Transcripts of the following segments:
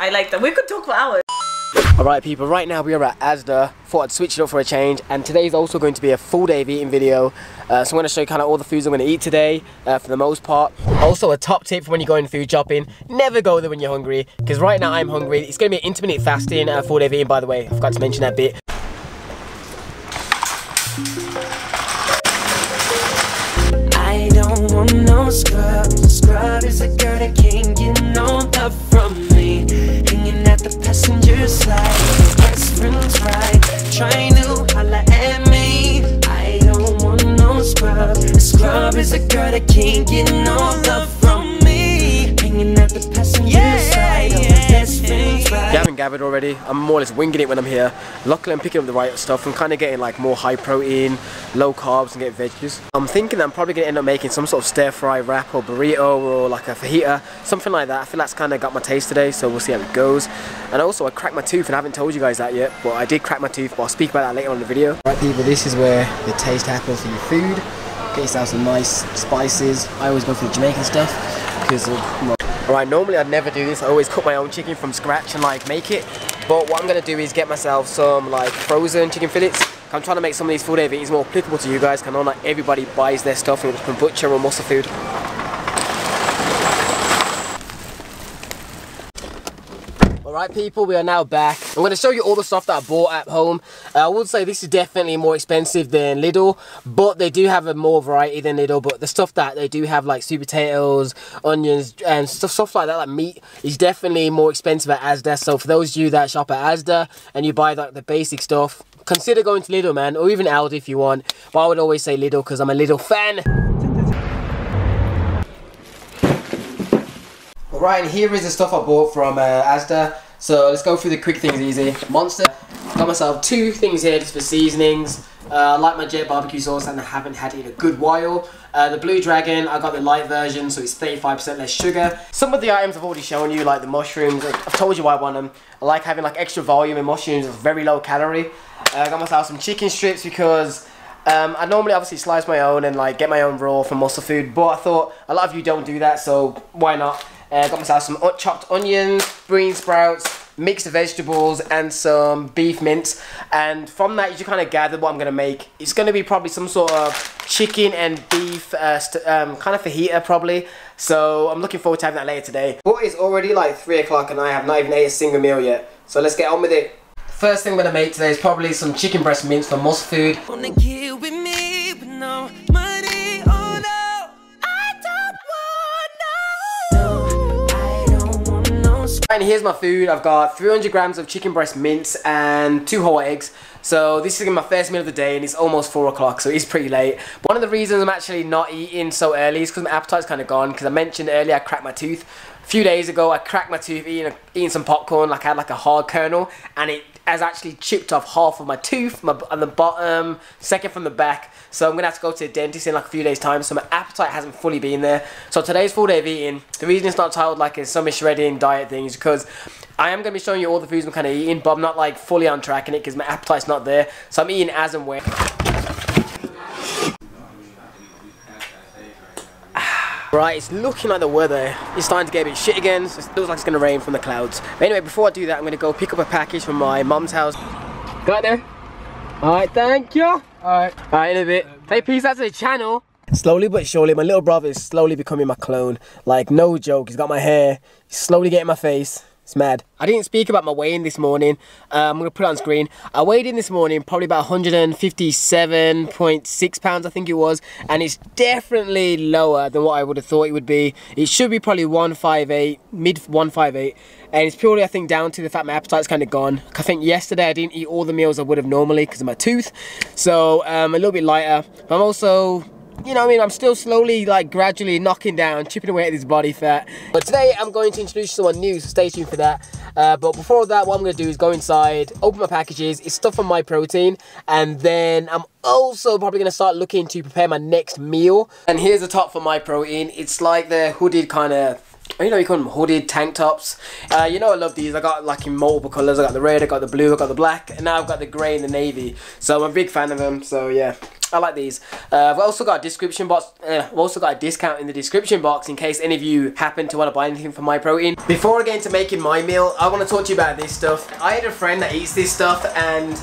I like that. We could talk for hours. Alright people, right now we are at Asda. Thought I'd switch it up for a change, and today is also going to be a full day of eating video. So I'm going to show you kind of all the foods I'm going to eat today, for the most part. Also a top tip for when you're going food shopping, never go there when you're hungry, because right now I'm hungry. It's going to be an intermittent fasting full day of eating, by the way. I forgot to mention that bit. I don't want no scrub. Scrub is a girl that can't get no love from me. Hanging at the passenger side, best friends right, trying to holla at me. I don't want no scrub. Scrub is a girl that can't get no love from me. Hanging at the passenger side, best friends right. If you haven't gathered already, I'm more or less winging it when I'm here. Luckily I'm picking up the right stuff. I'm kind of getting like more high protein, low carbs, and get veggies. I'm thinking that I'm probably going to end up making some sort of stir fry wrap or burrito or like a fajita, something like that. I feel that's kind of got my taste today, so we'll see how it goes. And also I cracked my tooth, and I haven't told you guys that yet, but I did crack my tooth, but I'll speak about that later on in the video. Right people, this is where the taste happens for your food. Get yourself some nice spices. I always go for the Jamaican stuff because alright, normally I'd never do this. I always cook my own chicken from scratch and like make it. But what I'm going to do is get myself some like frozen chicken fillets. I'm trying to make some of these food eats more applicable to you guys, because I know not everybody buys their stuff from butcher or muscle food. Alright people, we are now back. I'm going to show you all the stuff that I bought at home. I would say this is definitely more expensive than Lidl, but they do have a more variety than Lidl. But the stuff that they do have, like sweet potatoes, onions, and stuff like that, like meat, is definitely more expensive at Asda. So for those of you that shop at Asda and you buy like the basic stuff, consider going to Lidl, man, or even Aldi if you want. But I would always say Lidl because I'm a Lidl fan. Alright, and here is the stuff I bought from Asda. So let's go through the quick things easy. Monster. Got myself 2 things here just for seasonings. I like my Jet barbecue sauce and I haven't had it in a good while. The Blue Dragon, I got the light version, so it's 35% less sugar. Some of the items I've already shown you, like the mushrooms. I've told you why I want them. I like having like extra volume, and mushrooms are very low calorie. I got myself some chicken strips because I normally obviously slice my own and like get my own raw from muscle food, but I thought a lot of you don't do that, so why not? Got myself some chopped onions, green sprouts, mixed vegetables, and some beef mince. And from that you should kind of gather what I'm going to make. It's going to be probably some sort of chicken and beef kind of fajita probably. So I'm looking forward to having that later today. But it's already like 3 o'clock and I have not even ate a single meal yet. So let's get on with it. First thing I'm going to make today is probably some chicken breast mince for muscle food. Wanna get with me, but no money, oh no, I don't want no. And here's my food. I've got 300 grams of chicken breast mince and 2 whole eggs. So this is my first meal of the day, and it's almost 4 o'clock, so it's pretty late. But one of the reasons I'm actually not eating so early is because my appetite's kind of gone, because I mentioned earlier I cracked my tooth. A few days ago I cracked my tooth eating some popcorn. Like I had like a hard kernel, and it has actually chipped off half of my tooth on the bottom, second from the back. So I'm going to have to go to the dentist in like a few days time, so my appetite hasn't fully been there. So today's full day of eating. The reason it's not titled like a summer shredding diet thing is because I am going to be showing you all the foods I'm kind of eating, but I'm not like fully on track in it because my appetite's not there. So I'm eating as and when. Right, it's looking like the weather is starting to get a bit shit again, so it looks like it's going to rain from the clouds. But anyway, before I do that, I'm going to go pick up a package from my mum's house. Got there? Alright, thank you. Alright, in a bit. Say peace out to the channel. Slowly but surely, my little brother is slowly becoming my clone. Like, no joke, he's got my hair, he's slowly getting my face. It's mad. I didn't speak about my weigh-in this morning. I'm going to put it on screen. I weighed in this morning probably about 157.6 pounds, I think it was. And it's definitely lower than what I would have thought it would be. It should be probably 158, mid 158. And it's purely, I think, down to the fact my appetite's kind of gone. I think yesterday I didn't eat all the meals I would have normally because of my tooth. So a little bit lighter. But I'm also, you know what I mean, I'm still slowly, like, gradually knocking down, chipping away at this body fat. But today I'm going to introduce someone new, so stay tuned for that. But before that, what I'm going to do is go inside, open my packages. It's stuff from My Protein, and then I'm also probably going to start looking to prepare my next meal. And here's the top for My Protein. It's like the hooded kind of, you know, you call them hooded tank tops. You know I love these. I got like in multiple colours. I got the red, I got the blue, I got the black, and now I've got the grey and the navy. So I'm a big fan of them. So yeah, I like these. I've also got a description box. I've also got a discount in the description box in case any of you happen to want to buy anything from MyProtein. Before I get into making my meal, I want to talk to you about this stuff. I had a friend that eats this stuff, and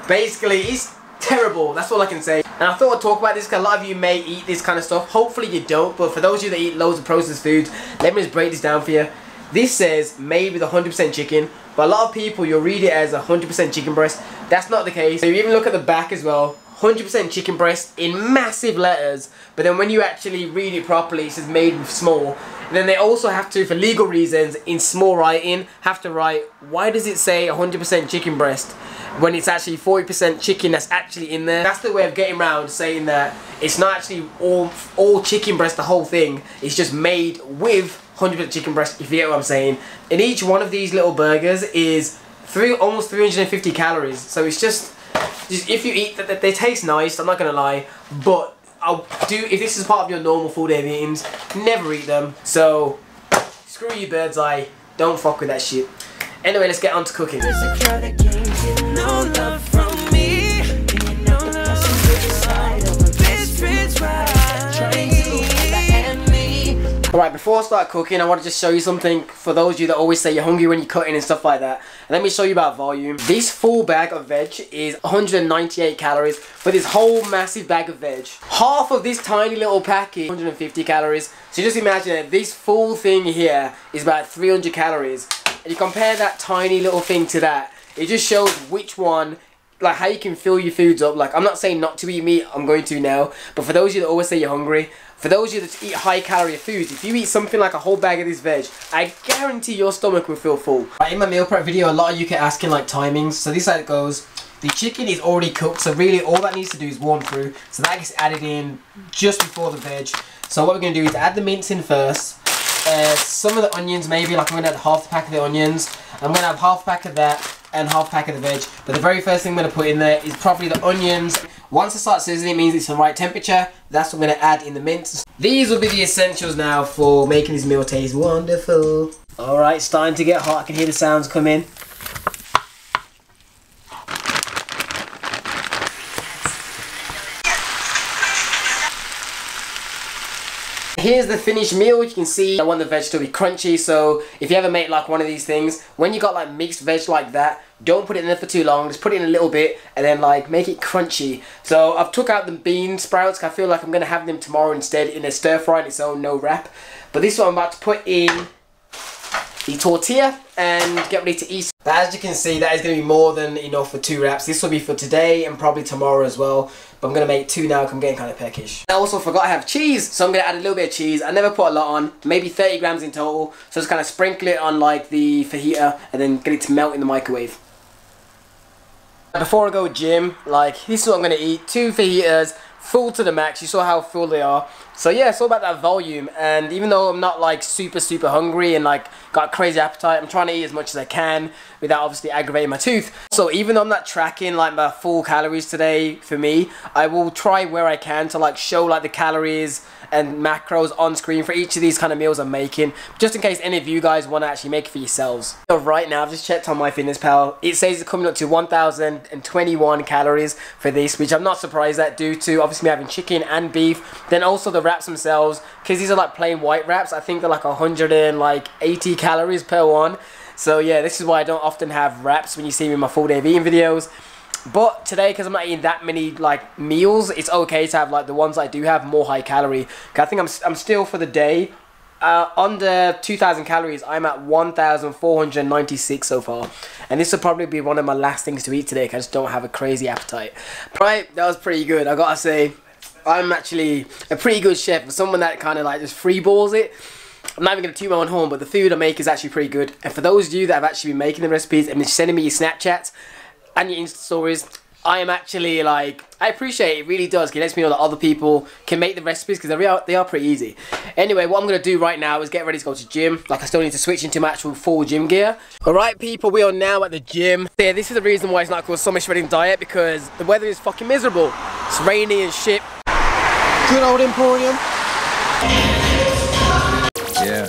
basically it's terrible. That's all I can say. And I thought I'd talk about this because a lot of you may eat this kind of stuff. Hopefully you don't, but for those of you that eat loads of processed foods, let me just break this down for you. This says made with 100% chicken, but a lot of people, you'll read it as 100% chicken breast. That's not the case. So you even look at the back as well, 100% chicken breast in massive letters, but then when you actually read it properly, it says made with small. And then they also have to, for legal reasons, in small writing, have to write, why does it say 100% chicken breast when it's actually 40% chicken that's actually in there? That's the way of getting around saying that it's not actually all chicken breast, the whole thing. It's just made with 100% chicken breast, if you get what I'm saying. And each one of these little burgers is almost 350 calories. So it's just if you eat that, they taste nice, I'm not gonna lie, but if this is part of your normal full day meetings, never eat them. So screw you, bird's eye, don't fuck with that shit. Anyway, let's get on to cooking. Alright, before I start cooking, I want to just show you something for those of you that always say you're hungry when you're cutting and stuff like that. And let me show you about volume. This full bag of veg is 198 calories for this whole massive bag of veg. Half of this tiny little packet, 150 calories. So just imagine that this full thing here is about 300 calories. And you compare that tiny little thing to that, it just shows which one, like how you can fill your foods up. Like, I'm not saying not to eat meat, I'm going to now, but for those of you that always say you're hungry, for those of you that eat high calorie foods, if you eat something like a whole bag of this veg, I guarantee your stomach will feel full. Right, in my meal prep video, a lot of you kept asking like timings, so this is how it goes. The chicken is already cooked, so really all that needs to do is warm through, so that gets added in just before the veg. So what we're going to do is add the mince in first. Some of the onions, maybe, like I'm going to add half the pack of the onions. I'm going to have half a pack of that and half a pack of the veg. But the very first thing I'm going to put in there is probably the onions. Once it starts sizzling, it means it's the right temperature. That's what I'm going to add in the mince. These will be the essentials now for making this meal taste wonderful. Alright, starting to get hot. I can hear the sounds come in. Here's the finished meal. You can see I want the veg to be crunchy, so if you ever make like one of these things, when you got like mixed veg like that, don't put it in there for too long, just put it in a little bit and then like make it crunchy. So I've took out the bean sprouts, I feel like I'm going to have them tomorrow instead in a stir fry on its own, no wrap. But this one I'm about to put in the tortilla and get ready to eat. But as you can see, that is going to be more than enough for 2 wraps. This will be for today and probably tomorrow as well. But I'm going to make 2 now because I'm getting kind of peckish. I also forgot I have cheese, so I'm going to add a little bit of cheese. I never put a lot on, maybe 30 grams in total. So just kind of sprinkle it on like the fajita and then get it to melt in the microwave. Before I go gym, like this is what I'm going to eat. 2 fajitas, full to the max. You saw how full they are. So yeah, it's all about that volume, and even though I'm not like super hungry and like got a crazy appetite, I'm trying to eat as much as I can without obviously aggravating my tooth. So even though I'm not tracking like my full calories today for me, I will try where I can to like show like the calories and macros on screen for each of these kind of meals I'm making, just in case any of you guys want to actually make it for yourselves. So right now, I've just checked on MyFitnessPal. It says it's coming up to 1,021 calories for this, which I'm not surprised at due to obviously me having chicken and beef. Then also the wraps themselves, because these are like plain white wraps, I think they're like 180 calories per one. So yeah, this is why I don't often have wraps when you see me in my full day of eating videos. But today, because I'm not eating that many like meals, it's okay to have like the ones I do have more high calorie. I think I'm still for the day under 2,000 calories. I'm at 1,496 so far, and this will probably be one of my last things to eat today because I just don't have a crazy appetite. Right, that was pretty good. I gotta say, I'm actually a pretty good chef for someone that kind of like just freeballs it. I'm not even going to toot my own horn, but the food I make is actually pretty good. And for those of you that have actually been making the recipes and been sending me your Snapchats and your Insta stories, I am actually like, I appreciate it, it really does. It lets me know that other people can make the recipes because they are pretty easy. Anyway, what I'm going to do right now is get ready to go to gym. Like, I still need to switch into my actual full gym gear. Alright people, we are now at the gym. Yeah, this is the reason why it's not called Summer Shredding Diet, because the weather is fucking miserable. It's rainy and shit. Good old Emporium. Yeah.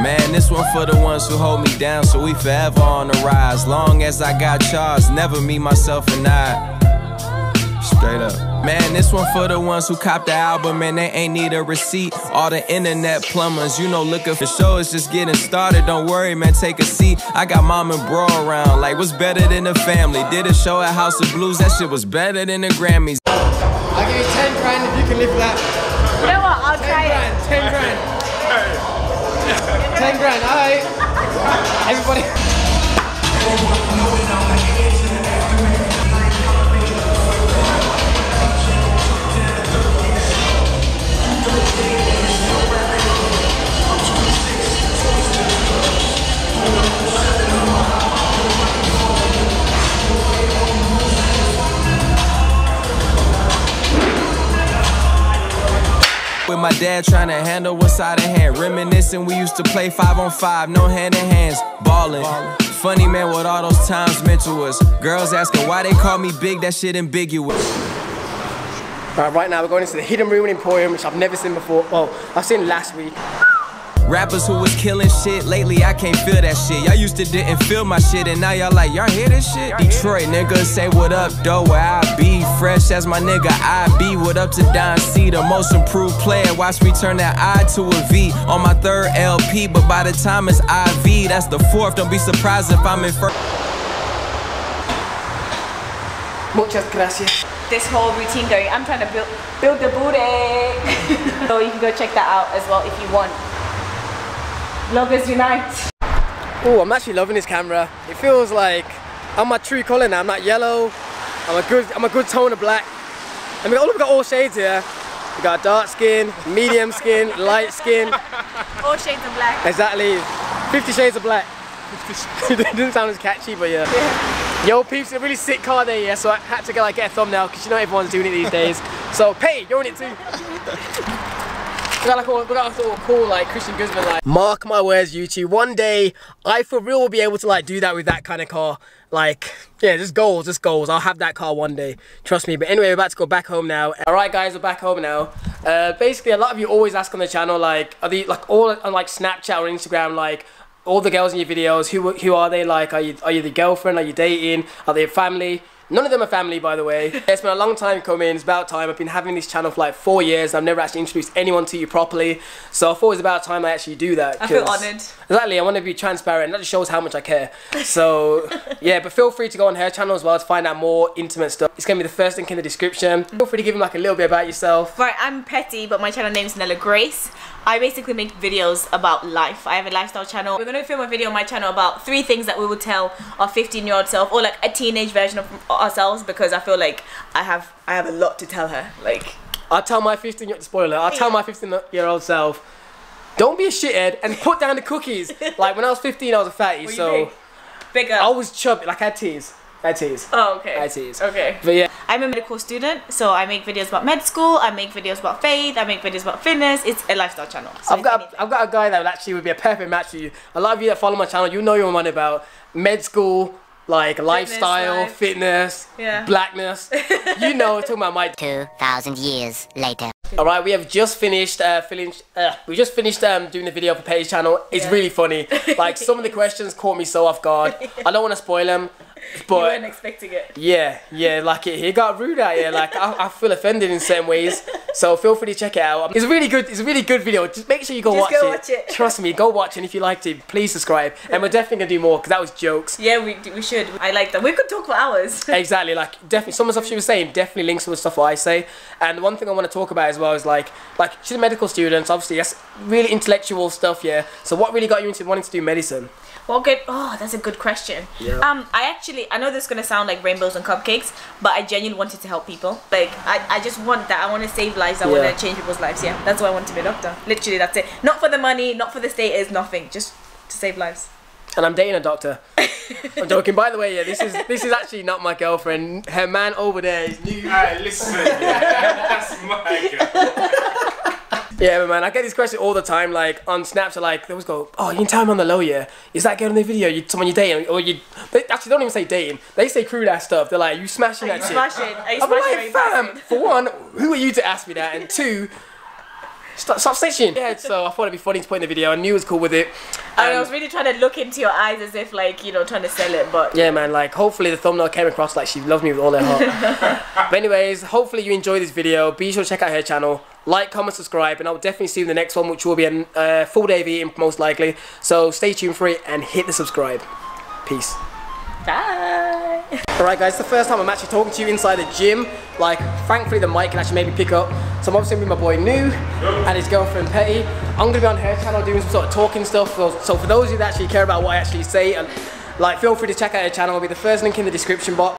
Man, this one for the ones who hold me down, so we forever on the rise. Long as I got charged, never me, myself, and I. Straight up. Man, this one for the ones who copped the album and they ain't need a receipt. All the internet plumbers, you know, looking for shows just getting started. Don't worry, man, take a seat. I got mom and bro around, like what's better than the family? Did a show at House of Blues, that shit was better than the Grammys. I'll give you 10 grand if you can lift that. You know what, I'll try it. 10 grand. 10 grand, alright. Everybody. With my dad trying to handle what's out of hand. Reminiscing, we used to play 5-on-5, no hand in hands, ballin'. Funny man what all those times meant to us. Girls asking why they call me big, that shit ambiguous. Right now we're going into the Hidden Room in Emporium, which I've never seen before. Well, I've seen last week. Rappers who was killing shit, lately I can't feel that shit. Y'all used to didn't feel my shit and now y'all like, y'all hear this shit? Detroit niggas say what up though, where I be. Fresh as my nigga I be. What up to Don C, the most improved player. Watch me turn that I to a V on my 3rd LP, but by the time it's IV, that's the 4th. Don't be surprised if I'm in first. Muchas gracias. This whole routine going, I'm trying to build the booty. So you can go check that out as well if you want. Lovers unite. Oh, I'm actually loving this camera. It feels like I'm my true colour now. I'm not yellow. I'm a good tone of black. And we've got all shades here. We got dark skin, medium skin, light skin. All shades of black. Exactly. 50 shades of black. It didn't sound as catchy, but yeah. Yo, peeps, a really sick car there, yeah. So I had to get a thumbnail because you know everyone's doing it these days. So, hey, you're in it too. We got all cool like Christian Guzman like. Mark my words, YouTube. One day I for real will be able to like do that with that kind of car. Like, yeah, just goals. I'll have that car one day. Trust me. But anyway, we're about to go back home now. Alright guys, we're back home now. Basically a lot of you always ask on the channel like, are they like all on like Snapchat or Instagram, like all the girls in your videos, who are they like? Are you the girlfriend? Are you dating? Are they family? None of them are family, by the way. It's been a long time coming, it's about time. I've been having this channel for like 4 years. I've never actually introduced anyone to you properly. So I thought it was about time I actually do that. I feel honoured. Exactly, I want to be transparent. That just shows how much I care. So, yeah, but feel free to go on her channel as well to find out more intimate stuff. It's going to be the first link in the description. Feel free to give them like a little bit about yourself. Right, I'm Petty, but my channel name is Nella Grace. I basically make videos about life. I have a lifestyle channel. We're going to film a video on my channel about 3 things that we would tell our 15-year-old self, or like a teenage version of ourselves, because I feel like I have a lot to tell her. Like, I'll tell my 15-year-old self, don't be a shithead and put down the cookies. Like when I was 15, I was a fatty, so bigger. I was chubby. Like I had teas. Oh, okay. I had teas. Okay. But yeah. I'm a medical student, so I make videos about med school, I make videos about faith, I make videos about fitness. It's a lifestyle channel. So I've got a guy that would be a perfect match for you. A lot of you that follow my channel, you know what I'm on about. Med school, like lifestyle, fitness, blackness. You know, we're talking about my 2,000 years later. Alright, we have just finished doing the video for Petty's channel. It's really funny. Like some of the questions caught me so off guard. I don't want to spoil them. But you weren't expecting it. Yeah, like it got rude out here. Like I feel offended in certain ways. So feel free to check it out. It's a really good video. Just make sure you go watch it. Trust me, go watch it. And if you liked it, please subscribe. And we're definitely gonna do more because that was jokes. Yeah, we should. I like that. We could talk for hours. Exactly. Like definitely some of the stuff she was saying definitely links to the stuff I say. And one thing I want to talk about as well is like she's a medical student. So obviously that's really intellectual stuff. Yeah. So what really got you into wanting to do medicine? Well, good. Oh, that's a good question. Yeah. I know this is gonna sound like rainbows and cupcakes, but I genuinely wanted to help people. Like, I just want that. I want to save lives. I want to change people's lives. Yeah, that's why I want to be a doctor. Literally, that's it. Not for the money, not for the status, nothing. Just to save lives. And I'm dating a doctor. I'm joking. By the way, yeah, this is actually not my girlfriend. Her man over there is new. Alright, listen. That's my girl. Yeah, man, I get this question all the time, like, on Snapchat, like, they always go, oh, you can tell me on the low, yeah? Is that girl in the video, someone you're dating, or you... They actually don't even say dating, they say crude-ass stuff. They're like, you smashing that shit? Are you I'm smashing? like, fam, for one, who are you to ask me that? And two, Stop snitching. Yeah, so I thought it'd be funny to put in the video. I knew it was cool with it. I was really trying to look into your eyes as if like, you know, trying to sell it, but... Yeah, man, like, hopefully the thumbnail came across like she loved me with all her heart. But anyways, hopefully you enjoyed this video. Be sure to check out her channel. Like, comment, subscribe, and I'll definitely see you in the next one, which will be a full day of eating, most likely. So stay tuned for it and hit the subscribe. Peace. Bye. Alright guys, it's the first time I'm actually talking to you inside the gym. Like, thankfully the mic can actually maybe pick up. So I'm obviously with my boy Nu and his girlfriend Petty. I'm gonna be on her channel doing some sort of talking stuff. So for those of you that actually care about what I actually say, and like, feel free to check out her channel. It'll be the first link in the description box.